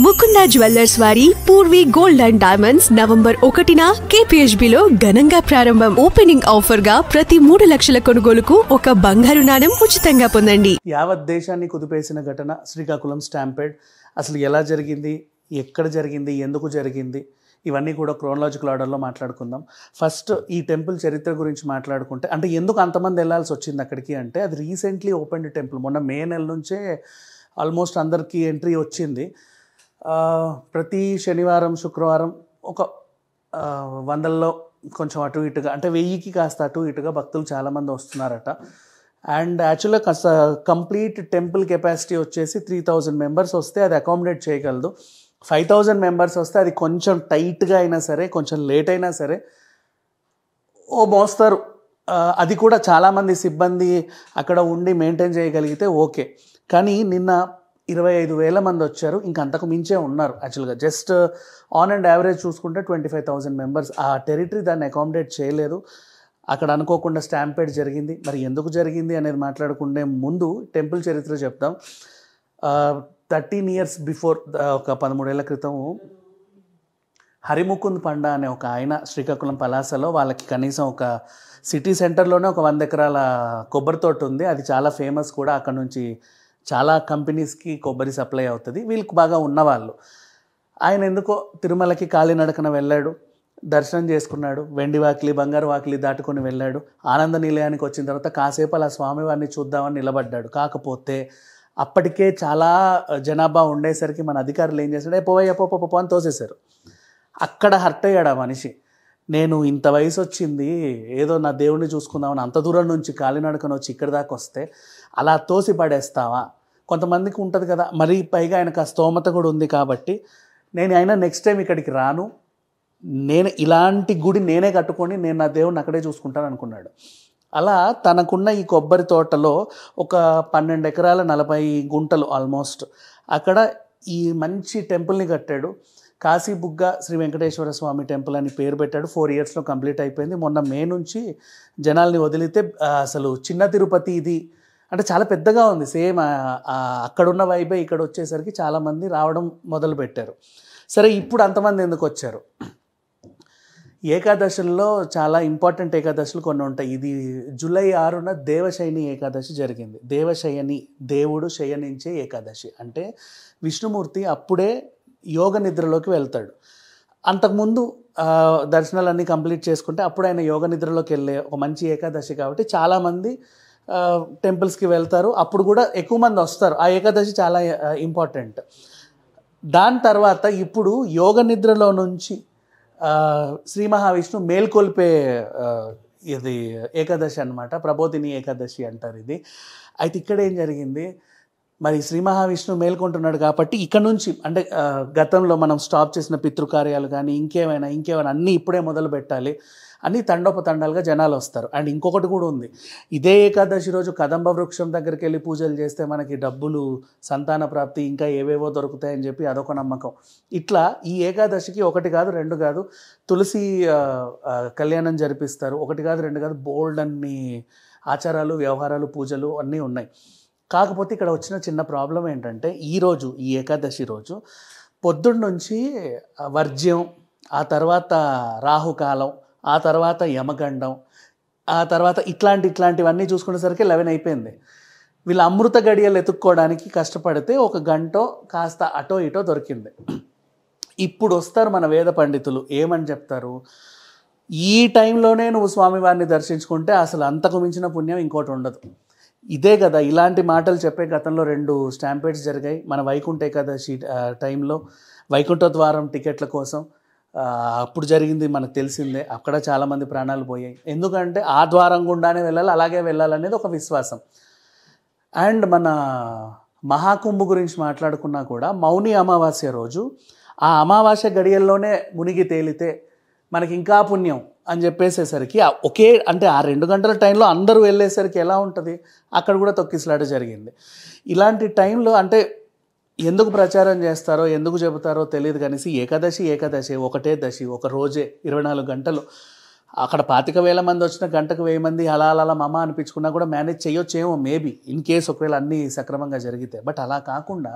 Mukunda jewellers వారి Poorvi gold and diamonds November 1న KPHB లో ఘనంగా ప్రారంభం. ఓపెనింగ్ ఆఫర్ గా ప్రతి 3 లక్షల కొనుగోలుకు ఒక బంగారు నాణెం ఉచితంగా పొందండి. యావత్ దేశాన్ని కుదిపేసిన ఘటన శ్రీకాకుళం స్టాంపేడ్. అసలు ఎలా జరిగింది, ఎక్కడ జరిగింది, ఎందుకు జరిగింది, ఇవన్నీ కూడా క్రోనలాజికల్ ఆర్డర్లో మాట్లాడుకుందాం. ఫస్ట్ ఈ టెంపుల్ చరిత్ర గురించి మాట్లాడుకుంటే, అంటే ఎందుకు అంతమంది వెళ్ళాల్సి వచ్చింది అక్కడికి అంటే, అది రీసెంట్లీ ఓపెన్డ్ టెంపుల్. మొన్న మే నెల నుంచే ఆల్మోస్ట్ అందరికీ ఎంట్రీ వచ్చింది. ప్రతి శనివారం శుక్రవారం ఒక 100లో కొంచెం అటు ఇటుగా, అంటే 1000కి కాస్త అటు ఇటుగా భక్తులు చాలామంది వస్తున్నారట. అండ్ యాక్చువల్గా కాస్త కంప్లీట్ టెంపుల్ కెపాసిటీ వచ్చేసి 3000 మెంబర్స్ వస్తే అది అకామిడేట్ చేయగలదు. 5000 మెంబర్స్ వస్తే అది కొంచెం టైట్గా అయినా సరే, కొంచెం లేట్ అయినా సరే మోస్తారు. అది కూడా చాలామంది సిబ్బంది అక్కడ ఉండి మెయింటైన్ చేయగలిగితే ఓకే. కానీ నిన్న 25,000 మంది వచ్చారు. ఇంకా అంతకు మించే ఉన్నారు. యాక్చువల్గా జస్ట్ ఆన్ అండ్ యావరేజ్ చూసుకుంటే 25,000 మెంబర్స్. ఆ టెరిటరీ దాన్ని అకామిడేట్ చేయలేదు. అక్కడ అనుకోకుండా స్టాంపేడ్ జరిగింది. మరి ఎందుకు జరిగింది అనేది మాట్లాడుకునే ముందు టెంపుల్ చరిత్ర చెప్తాం. 13 ఇయర్స్ బిఫోర్, ఒక 13 ఏళ్ల క్రితం హరిముకుంద్ పండా అనే ఒక ఆయన శ్రీకాకుళం పలాసలో, వాళ్ళకి కనీసం ఒక సిటీ సెంటర్లోనే ఒక 100 ఎకరాల కొబ్బరి తోట ఉంది. అది చాలా ఫేమస్ కూడా. అక్కడ నుంచి చాలా కంపెనీస్కి కొబ్బరి సప్లై అవుతుంది. వీళ్ళకి బాగా ఉన్నవాళ్ళు. ఆయన ఎందుకో తిరుమలకి కాలినడకన వెళ్ళాడు, దర్శనం చేసుకున్నాడు, వెండి వాకిలి బంగారు వాకిలి దాటుకొని వెళ్ళాడు. ఆనంద నిలయానికి వచ్చిన తర్వాత కాసేపు అలా స్వామివారిని చూద్దామని నిలబడ్డాడు. కాకపోతే అప్పటికే చాలా జనాభా ఉండేసరికి మన అధికారులు ఏం చేశాడు, పోవయ్య పో అని తోసేశారు. అక్కడ హర్ట్ అయ్యాడు ఆ మనిషి. నేను ఇంత వయసు వచ్చింది, ఏదో నా దేవుడిని చూసుకుందామని అంత దూరం నుంచి కాలినడకన వచ్చి ఇక్కడి దాకా వస్తే అలా తోసి పడేస్తావా? కొంతమందికి ఉంటుంది కదా. మరీ పైగా ఆయనకు ఆ స్తోమత కూడా ఉంది కాబట్టి, నేను అయినా నెక్స్ట్ టైం ఇక్కడికి రాను, నేను ఇలాంటి గుడి నేనే కట్టుకొని నేను నా దేవుడిని అక్కడే చూసుకుంటాను అనుకున్నాడు. అలా తనకున్న ఈ కొబ్బరి తోటలో ఒక 12 ఎకరాల 40 గుంటలు ఆల్మోస్ట్, అక్కడ ఈ మంచి టెంపుల్ని కట్టాడు. కాశీబుగ్గ శ్రీ వెంకటేశ్వర స్వామి టెంపుల్ అని పేరు పెట్టాడు. 4 ఇయర్స్లో కంప్లీట్ అయిపోయింది. మొన్న మే నుంచి జనాల్ని వదిలితే అసలు చిన్న తిరుపతి ఇది అంటే చాలా పెద్దగా ఉంది. సేమ్ అక్కడున్న వైబే ఇక్కడ వచ్చేసరికి చాలామంది రావడం మొదలుపెట్టారు. సరే, ఇప్పుడు అంతమంది ఎందుకు వచ్చారు? ఏకాదశుల్లో చాలా ఇంపార్టెంట్ ఏకాదశులు కొన్ని ఉంటాయి. ఇది జూలై 6న దేవశయని ఏకాదశి జరిగింది. దేవశయని, దేవుడు శయనించే ఏకాదశి. అంటే విష్ణుమూర్తి అప్పుడే యోగ నిద్రలోకి వెళ్తాడు. అంతకుముందు దర్శనాలన్నీ కంప్లీట్ చేసుకుంటే అప్పుడు ఆయన యోగ నిద్రలోకి వెళ్ళే ఒక మంచి ఏకాదశి కాబట్టి చాలామంది టెంపుల్స్కి వెళ్తారు. అప్పుడు కూడా ఎక్కువ మంది వస్తారు. ఆ ఏకాదశి చాలా ఇంపార్టెంట్. దాని తర్వాత ఇప్పుడు యోగ నిద్రలో నుంచి శ్రీ మహావిష్ణు మేల్కొల్పే ఇది ఏకాదశి అన్నమాట. ప్రబోధిని ఏకాదశి అంటారు ఇది. అయితే ఇక్కడ ఏం జరిగింది, మరి శ్రీ మహావిష్ణు మేల్కొంటున్నాడు కాబట్టి ఇక్కడ నుంచి అంటే గతంలో మనం స్టాప్ చేసిన పితృకార్యాలు కానీ ఇంకేమైనా అన్నీ ఇప్పుడే మొదలు పెట్టాలి అని తండోపతండాలుగా జనాలు వస్తారు. అండ్ ఇంకొకటి కూడా ఉంది, ఇదే ఏకాదశి రోజు కదంబ వృక్షం దగ్గరికి వెళ్ళి పూజలు చేస్తే మనకి డబ్బులు, సంతాన ప్రాప్తి, ఇంకా ఏవేవో దొరుకుతాయని చెప్పి అదొక నమ్మకం. ఇట్లా ఈ ఏకాదశికి 1 కాదు 2 కాదు తులసి కళ్యాణం జరిపిస్తారు. 1 కాదు 2 కాదు బోల్డ్ అన్ని ఆచారాలు, వ్యవహారాలు, పూజలు అన్నీ ఉన్నాయి. కాకపోతే ఇక్కడ వచ్చిన చిన్న ప్రాబ్లం ఏంటంటే, ఈరోజు ఈ ఏకాదశి రోజు పొద్దున్న నుంచి వర్జ్యం, ఆ తర్వాత రాహుకాలం, ఆ తర్వాత యమగండం, ఆ తర్వాత ఇట్లాంటివన్నీ చూసుకునేసరికి 11 అయిపోయింది. వీళ్ళు అమృత గడియలు ఎత్తుక్కోవడానికి కష్టపడితే 1 గంట కాస్త అటో ఇటో దొరికింది. ఇప్పుడు వస్తారు మన వేద పండితులు, ఏమని చెప్తారు, ఈ టైంలోనే నువ్వు స్వామివారిని దర్శించుకుంటే అసలు అంతకు మించిన పుణ్యం ఇంకోటి ఉండదు. ఇదే కదా ఇలాంటి మాటలు చెప్పే గతంలో 2 స్టాంపేడ్స్ జరిగాయి. మన వైకుంఠ ఏకాదశి టైంలో వైకుంఠ ద్వారం టికెట్ల కోసం అప్పుడు జరిగింది మనకు తెలిసిందే. అక్కడ చాలామంది ప్రాణాలు పోయాయి. ఎందుకంటే ఆ ద్వారం గుండానే వెళ్ళాలి, అలాగే వెళ్ళాలనేది ఒక విశ్వాసం. అండ్ మన మహాకుంభ గురించి మాట్లాడుకున్నా కూడా మౌని అమావాస్య రోజు ఆ అమావాస్య గడియల్లోనే మునిగి తేలితే మనకి ఇంకా పుణ్యం అని చెప్పేసేసరికి అంటే ఆ 2 గంటల టైంలో అందరూ వెళ్ళేసరికి ఎలా ఉంటుంది, అక్కడ కూడా తొక్కిసలాట జరిగింది. ఇలాంటి టైంలో అంటే ఎందుకు ప్రచారం చేస్తారో ఎందుకు చెబుతారో తెలియదు. కానీ ఏకాదశి ఒకటే దశి, ఒక రోజే 24 గంటలు. అక్కడ 25,000 మంది వచ్చిన గంటకు 1000 మంది అలా మమ అనిపించుకున్నా కూడా మేనేజ్ చేయొచ్చేమో మేబీ, ఇన్ కేస్ ఒకవేళ అన్నీ సక్రమంగా జరిగితే. బట్ అలా కాకుండా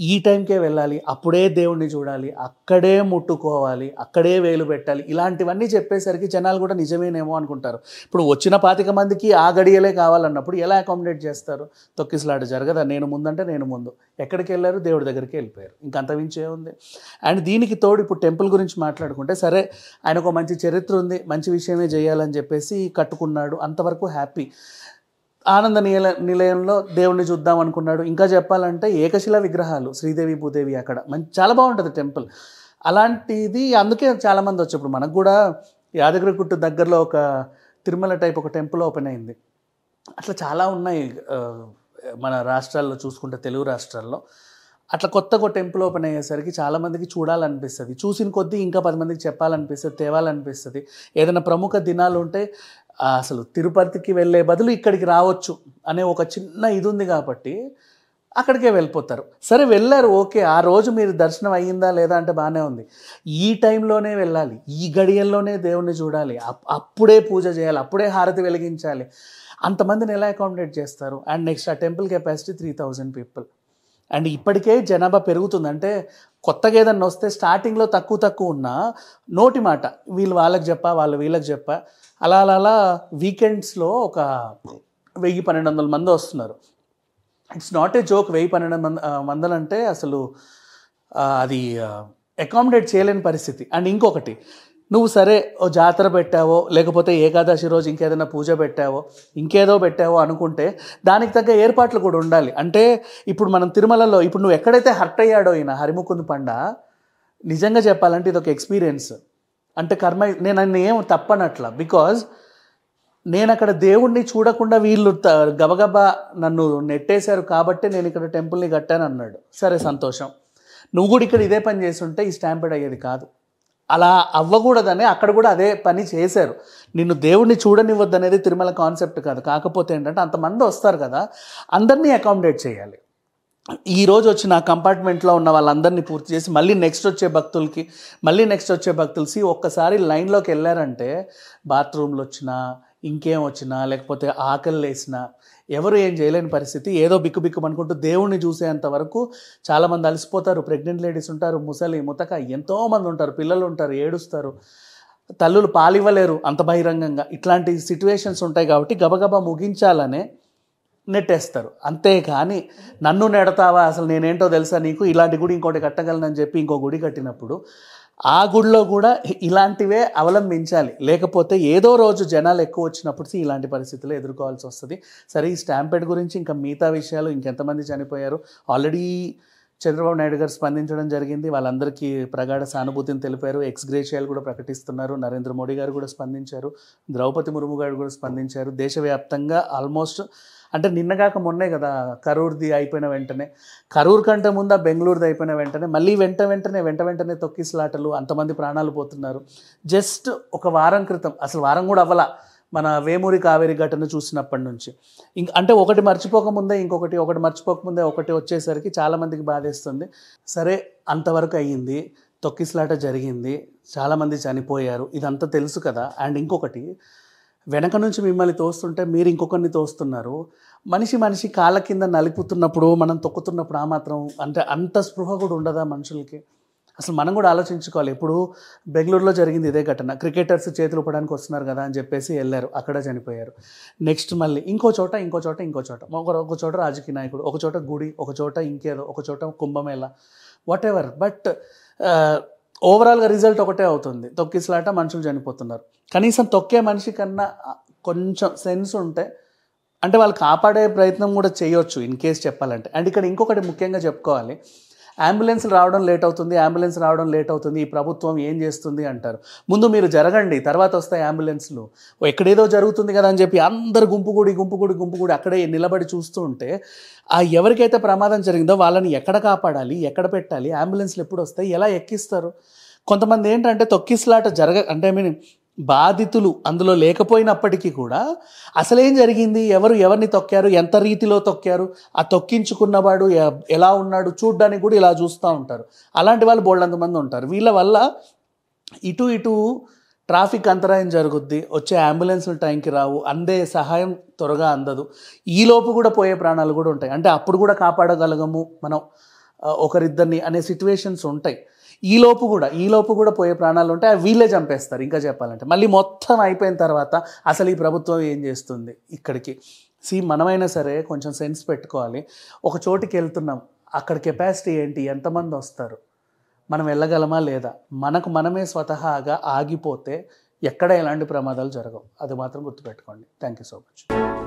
ఈ టైంకే వెళ్ళాలి, అప్పుడే దేవుణ్ణి చూడాలి, అక్కడే ముట్టుకోవాలి, అక్కడే వేలు పెట్టాలి, ఇలాంటివన్నీ చెప్పేసరికి జనాలు కూడా నిజమేనేమో అనుకుంటారు. ఇప్పుడు వచ్చిన 25 మందికి ఆ గడియలే కావాలన్నప్పుడు ఎలా అకామిడేట్ చేస్తారు? తొక్కిసలాట జరగదా? నేను ముందంటే నేను ముందు, ఎక్కడికి వెళ్ళారు? దేవుడి దగ్గరికి వెళ్ళిపోయారు, ఇంకంతమించే ఉంది. అండ్ దీనికి తోడు ఇప్పుడు టెంపుల్ గురించి మాట్లాడుకుంటే, సరే ఆయనకు మంచి చరిత్ర ఉంది, మంచి విషయమే చేయాలని చెప్పేసి కట్టుకున్నాడు, అంతవరకు హ్యాపీ. ఆనంద నిలయంలో దేవుణ్ణి చూద్దాం అనుకున్నాడు. ఇంకా చెప్పాలంటే ఏకశిలా విగ్రహాలు, శ్రీదేవి భూదేవి, అక్కడ చాలా బాగుంటుంది టెంపుల్. అలాంటిది అందుకే చాలామంది వచ్చేప్పుడు మనకు కూడా యాదగిరిగుట్ట దగ్గరలో ఒక తిరుమల టైప్ ఒక టెంపుల్ ఓపెన్ అయింది. అట్లా చాలా ఉన్నాయి మన రాష్ట్రాల్లో చూసుకుంటే, తెలుగు రాష్ట్రాల్లో. అట్లా కొత్తగా టెంపుల్ ఓపెన్ అయ్యేసరికి చాలామందికి చూడాలనిపిస్తుంది, చూసిన కొద్దీ ఇంకా 10 మందికి చెప్పాలనిపిస్తుంది, తేవాలనిపిస్తుంది. ఏదైనా ప్రముఖ దినాలు ఉంటే అసలు తిరుపతికి వెళ్ళే బదులు ఇక్కడికి రావచ్చు అనే ఒక చిన్న ఇది ఉంది కాబట్టి అక్కడికే వెళ్ళిపోతారు. సరే వెళ్ళారు, ఓకే, ఆ రోజు మీరు దర్శనం అయ్యిందా లేదా అంటే బాగానే ఉంది. ఈ టైంలోనే వెళ్ళాలి, ఈ గడియల్లోనే దేవుణ్ణి చూడాలి, అప్పుడే పూజ చేయాలి, అప్పుడే హారతి వెలిగించాలి. అంతమందిని ఎలా అకామిడేట్ చేస్తారు? అండ్ నెక్స్ట్ ఆ టెంపుల్ కెపాసిటీ 3000 పీపుల్. అండ్ ఇప్పటికే జనాభా పెరుగుతుంది. అంటే కొత్తగా ఏదన్నా వస్తే స్టార్టింగ్లో తక్కువ ఉన్నా నోటి మాట, వీళ్ళు వాళ్ళకి చెప్పా, వాళ్ళు వీళ్ళకి చెప్పా, అలా అలా అలా వీకెండ్స్లో ఒక 1000-1200 మంది వస్తున్నారు. It's not a joke. 1000-1200 మంది అంటే అసలు అది అకామిడేట్ చేయలేని పరిస్థితి. అండ్ ఇంకొకటి, నువ్వు సరే ఓ జాతర పెట్టావో, లేకపోతే ఏకాదశి రోజు ఇంకేదైనా పూజ పెట్టావో, ఇంకేదో పెట్టావో అనుకుంటే దానికి తగ్గ ఏర్పాట్లు కూడా ఉండాలి. అంటే ఇప్పుడు మనం తిరుమలలో ఇప్పుడు నువ్వు ఎక్కడైతే హర్ట్ అయ్యాడో ఈయన హరిముకుంద్ పండ, నిజంగా చెప్పాలంటే ఇది ఒక ఎక్స్పీరియన్స్. అంటే కర్మ, నేను ఏం తప్పనట్లా, బికాజ్ నేను అక్కడ దేవుణ్ణి చూడకుండా వీళ్ళు గబగబా నన్ను నెట్టేశారు కాబట్టి నేను ఇక్కడ టెంపుల్ని కట్టాను అన్నాడు. సరే సంతోషం, నువ్వు కూడా ఇక్కడ ఇదే పని చేస్తుంటే ఈ స్టాంపెడ్ అయ్యేది కాదు. అలా అవ్వకూడదని అక్కడ కూడా అదే పని చేశారు. నిన్ను దేవుణ్ణి చూడనివ్వద్దు అనేది తిరుమల కాన్సెప్ట్ కాదు. కాకపోతే ఏంటంటే అంతమంది వస్తారు కదా, అందరినీ అకామిడేట్ చేయాలి. ఈరోజు వచ్చిన కంపార్ట్మెంట్లో ఉన్న వాళ్ళందరినీ పూర్తి చేసి మళ్ళీ నెక్స్ట్ వచ్చే భక్తులకి ఒక్కసారి లైన్లోకి వెళ్ళారంటే బాత్రూమ్లు వచ్చినా, ఇంకేం వచ్చినా, లేకపోతే ఆకలి వేసినా ఎవరు ఏం చేయలేని పరిస్థితి. ఏదో బిక్కు అనుకుంటూ దేవుణ్ణి చూసేంత వరకు చాలామంది అలసిపోతారు. ప్రెగ్నెంట్ లేడీస్ ఉంటారు, ముసలి ముతక ఎంతోమంది ఉంటారు, పిల్లలు ఉంటారు, ఏడుస్తారు, తల్లులు పాలివ్వలేరు అంత బహిరంగంగా. ఇట్లాంటి సిచ్యువేషన్స్ ఉంటాయి కాబట్టి గబగబా ముగించాలనే నెట్టేస్తారు. అంతేకాని నన్ను నెడతావా, అసలు నేనేంటో తెలుసా నీకు, ఇలాంటి గుడి ఇంకోటి కట్టగలనని చెప్పి ఇంకో గుడి కట్టినప్పుడు ఆ గుడిలో కూడా ఇలాంటివే అవలంబించాలి. లేకపోతే ఏదో రోజు జనాలు ఎక్కువ వచ్చినప్పుడు ఇలాంటి పరిస్థితులు ఎదుర్కోవాల్సి వస్తుంది. సరే, ఈ స్టాంపెడ్ గురించి ఇంకా మిగతా విషయాలు, ఇంకెంతమంది చనిపోయారు, ఆల్రెడీ చంద్రబాబు నాయుడు గారు స్పందించడం జరిగింది. వాళ్ళందరికీ ప్రగాఢ సానుభూతిని తెలిపారు. ఎక్స్గ్రేషియాలు కూడా ప్రకటిస్తున్నారు. నరేంద్ర మోడీ గారు కూడా స్పందించారు. ద్రౌపది ముర్ము గారు కూడా స్పందించారు. దేశవ్యాప్తంగా ఆల్మోస్ట్ అంటే నిన్నగాక మొన్నే కదా కరూర్ది అయిపోయిన వెంటనే, కరూర్ కంటే ముందు బెంగళూరుది అయిపోయిన వెంటనే మళ్ళీ వెంటనే తొక్కిసలాటలు, అంతమంది ప్రాణాలు పోతున్నారు. జస్ట్ ఒక వారం క్రితం, అసలు వారం కూడా అవ్వలా, మన వేమూరి కావేరి ఘటన చూసినప్పటి నుంచి అంటే ఒకటి మర్చిపోకముందే ఒకటి వచ్చేసరికి చాలామందికి బాధేస్తుంది. సరే, అంతవరకు అయ్యింది, తొక్కిసలాట జరిగింది, చాలామంది చనిపోయారు, ఇదంతా తెలుసు కదా. అండ్ ఇంకొకటి, వెనక నుంచి మిమ్మల్ని తోస్తుంటే మీరు ఇంకొకరిని తోస్తున్నారు. మనిషి కాళ్ళ కింద నలుపుతున్నప్పుడు, మనం తొక్కుతున్నప్పుడు ఆ మాత్రం అంటే అంత స్పృహ కూడా ఉండదా మనుషులకి? అసలు మనం కూడా ఆలోచించుకోవాలి. ఇప్పుడు బెంగళూరులో జరిగింది ఇదే ఘటన. క్రికెటర్స్ చేతులు ఊపడానికి వస్తున్నారు కదా అని చెప్పేసి వెళ్ళారు, అక్కడ చనిపోయారు. నెక్స్ట్ మళ్ళీ ఇంకో చోట ఒక చోట రాజకీయ నాయకుడు, ఒక చోట గుడి, ఒక చోట ఇంకేదో, ఒక చోట కుంభమేళ, వాట్ ఎవర్. బట్ ఓవరాల్గా రిజల్ట్ ఒకటే అవుతుంది, తొక్కిసలాట, మనుషులు చనిపోతున్నారు. కనీసం తొక్కే మనిషి కన్నా కొంచెం సెన్స్ ఉంటే అంటే వాళ్ళు కాపాడే ప్రయత్నం కూడా చేయొచ్చు ఇన్ కేస్ చెప్పాలంటే. అండ్ ఇక్కడ ఇంకొకటి ముఖ్యంగా చెప్పుకోవాలి, అంబులెన్స్ రావడం లేట్ అవుతుంది, ఈ ప్రభుత్వం ఏం చేస్తుంది అంటారు. ముందు మీరు జరగండి, తర్వాత వస్తాయి అంబులెన్స్లు. ఎక్కడేదో జరుగుతుంది కదా అని చెప్పి అందరు గుంపుగూడి అక్కడే నిలబడి చూస్తూ ఉంటే ఆ ఎవరికైతే ప్రమాదం జరిగిందో వాళ్ళని ఎక్కడ కాపాడాలి, ఎక్కడ పెట్టాలి, అంబులెన్స్లు ఎప్పుడు వస్తాయి, ఎలా ఎక్కిస్తారు? కొంతమంది ఏంటంటే తొక్కిసలాట అంటే బాధితులు అందులో లేకపోయినప్పటికీ కూడా అసలేం జరిగింది, ఎవరిని తొక్కారు, ఎంత రీతిలో తొక్కారు, ఆ తొక్కించుకున్నవాడు ఎలా ఉన్నాడు చూడ్డానికి కూడా ఇలా చూస్తూ ఉంటారు. అలాంటి వాళ్ళు బోల్డంతమంది ఉంటారు. వీళ్ళ వల్ల ఇటు ట్రాఫిక్ అంతరాయం జరుగుద్ది, వచ్చే అంబులెన్స్లు టైంకి రావు, అందే సహాయం త్వరగా అందదు, ఈలోపు కూడా పోయే ప్రాణాలు కూడా ఉంటాయి. అంటే అప్పుడు కూడా కాపాడగలగము మనం ఒకరిద్దరిని అనే సిచ్యువేషన్స్ ఉంటాయి. ఈలోపు కూడా పోయే ప్రాణాలు ఉంటాయి. వీళ్ళే చంపేస్తారు. ఇంకా చెప్పాలంటే మళ్ళీ మొత్తం అయిపోయిన తర్వాత అసలు ఈ ప్రభుత్వం ఏం చేస్తుంది ఇక్కడికి. మనమైనా సరే కొంచెం సెన్స్ పెట్టుకోవాలి. ఒక చోటికి వెళ్తున్నాం, అక్కడ కెపాసిటీ ఏంటి, ఎంతమంది వస్తారు, మనం వెళ్ళగలమా లేదా, మనకు మనమే స్వతహాగా ఆగిపోతే ఎక్కడ ఎలాంటి ప్రమాదాలు జరగవు. అది మాత్రం గుర్తుపెట్టుకోండి. Thank you so much.